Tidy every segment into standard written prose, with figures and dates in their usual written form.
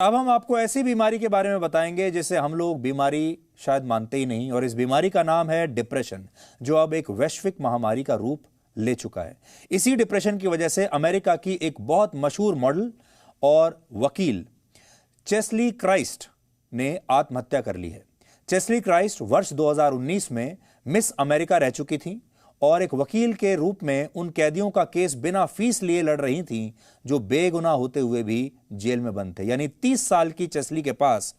अब हम आपको ऐसी बीमारी के बारे में बताएंगे जिसे हम लोग बीमारी शायद मानते ही नहीं, और इस बीमारी का नाम है डिप्रेशन, जो अब एक वैश्विक महामारी का रूप ले चुका है। इसी डिप्रेशन की वजह से अमेरिका की एक बहुत मशहूर मॉडल और वकील चेस्ली क्राइस्ट ने आत्महत्या कर ली है। चेस्ली क्राइस्ट वर्ष 2019 में मिस अमेरिका रह चुकी थी और एक वकील के रूप में उन कैदियों का केस बिना फीस लिए लड़ रही थीं जो बेगुनाह होते हुए भी जेल में बंद थे। यानी 30 साल की चेस्ली के पास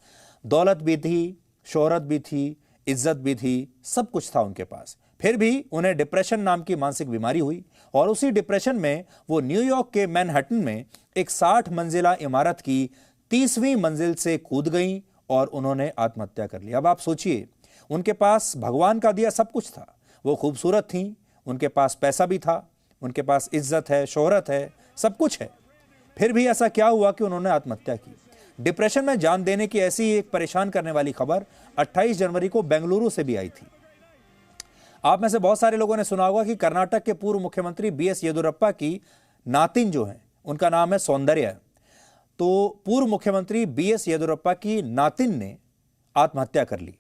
दौलत भी थी, शोहरत भी थी, इज्जत भी थी, सब कुछ था उनके पास। फिर भी उन्हें डिप्रेशन नाम की मानसिक बीमारी हुई और उसी डिप्रेशन में वो न्यूयॉर्क के मैनहट्टन में एक 60 मंजिला इमारत की 30वीं मंजिल से कूद गई और उन्होंने आत्महत्या कर ली। अब आप सोचिए, उनके पास भगवान का दिया सब कुछ था, वो खूबसूरत थी, उनके पास पैसा भी था, उनके पास इज्जत है, शोहरत है, सब कुछ है। फिर भी ऐसा क्या हुआ कि उन्होंने आत्महत्या की? डिप्रेशन में जान देने की ऐसी एक परेशान करने वाली खबर 28 जनवरी को बेंगलुरु से भी आई थी। आप में से बहुत सारे लोगों ने सुना होगा कि कर्नाटक के पूर्व मुख्यमंत्री बीएस येदुरप्पा की नातिन जो है, उनका नाम है सौंदर्या। तो पूर्व मुख्यमंत्री बीएस येदुरप्पा की नातिन ने आत्महत्या कर ली।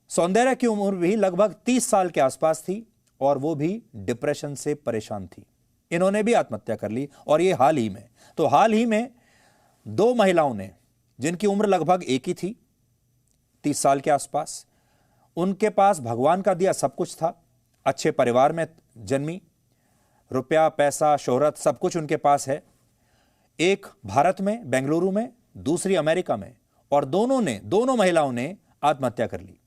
सौंदर्या की उम्र भी लगभग 30 साल के आसपास थी और वो भी डिप्रेशन से परेशान थी। इन्होंने भी आत्महत्या कर ली और ये हाल ही में। तो हाल ही में 2 महिलाओं ने, जिनकी उम्र लगभग एक ही थी, 30 साल के आसपास, उनके पास भगवान का दिया सब कुछ था, अच्छे परिवार में जन्मी, रुपया पैसा शोहरत सब कुछ उनके पास है। एक भारत में बेंगलुरु में, दूसरी अमेरिका में, और दोनों महिलाओं ने आत्महत्या कर ली।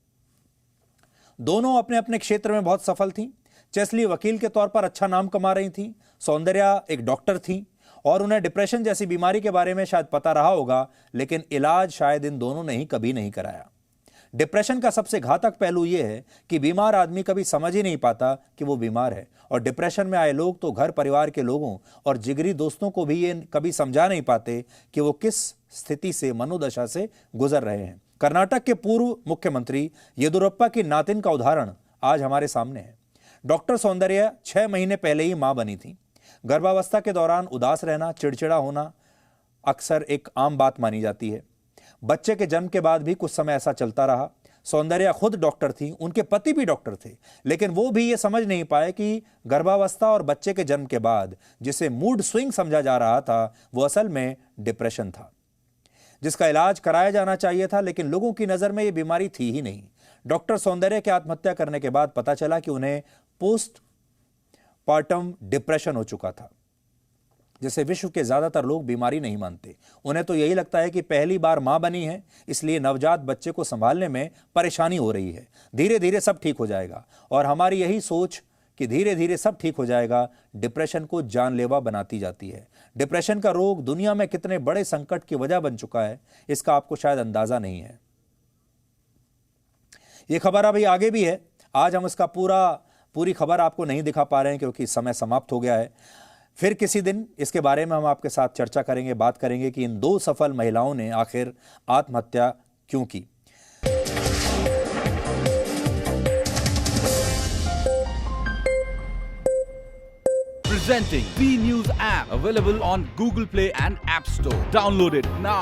दोनों अपने अपने क्षेत्र में बहुत सफल थीं। चेस्ली वकील के तौर पर अच्छा नाम कमा रही थीं, सौंदर्या एक डॉक्टर थी और उन्हें डिप्रेशन जैसी बीमारी के बारे में शायद पता रहा होगा, लेकिन इलाज शायद इन दोनों ने ही कभी नहीं कराया। डिप्रेशन का सबसे घातक पहलू यह है कि बीमार आदमी कभी समझ ही नहीं पाता कि वो बीमार है, और डिप्रेशन में आए लोग तो घर परिवार के लोगों और जिगरी दोस्तों को भी ये कभी समझा नहीं पाते कि वो किस स्थिति से, मनोदशा से गुजर रहे हैं। कर्नाटक के पूर्व मुख्यमंत्री येदुरप्पा की नातिन का उदाहरण आज हमारे सामने है। डॉक्टर सौंदर्या 6 महीने पहले ही मां बनी थी। गर्भावस्था के दौरान उदास रहना, चिड़चिड़ा होना अक्सर एक आम बात मानी जाती है। बच्चे के जन्म के बाद भी कुछ समय ऐसा चलता रहा। सौंदर्या खुद डॉक्टर थी, उनके पति भी डॉक्टर थे, लेकिन वो भी ये समझ नहीं पाए कि गर्भावस्था और बच्चे के जन्म के बाद जिसे मूड स्विंग समझा जा रहा था, वो असल में डिप्रेशन था, जिसका इलाज कराया जाना चाहिए था, लेकिन लोगों की नजर में यह बीमारी थी ही नहीं। डॉक्टर सौंदर्या के आत्महत्या करने के बाद पता चला कि उन्हें पोस्ट पार्टम डिप्रेशन हो चुका था, जिसे विश्व के ज्यादातर लोग बीमारी नहीं मानते। उन्हें तो यही लगता है कि पहली बार मां बनी है, इसलिए नवजात बच्चे को संभालने में परेशानी हो रही है, धीरे धीरे सब ठीक हो जाएगा। और हमारी यही सोच कि धीरे धीरे सब ठीक हो जाएगा, डिप्रेशन को जानलेवा बनाती जाती है। डिप्रेशन का रोग दुनिया में कितने बड़े संकट की वजह बन चुका है, इसका आपको शायद अंदाजा नहीं है। यह खबर अभी आगे भी है, आज हम इसका पूरी खबर आपको नहीं दिखा पा रहे हैं क्योंकि समय समाप्त हो गया है। फिर किसी दिन इसके बारे में हम आपके साथ चर्चा करेंगे, बात करेंगे कि इन 2 सफल महिलाओं ने आखिर आत्महत्या क्यों की। Presenting B News app, available on Google Play and App Store. Download it now.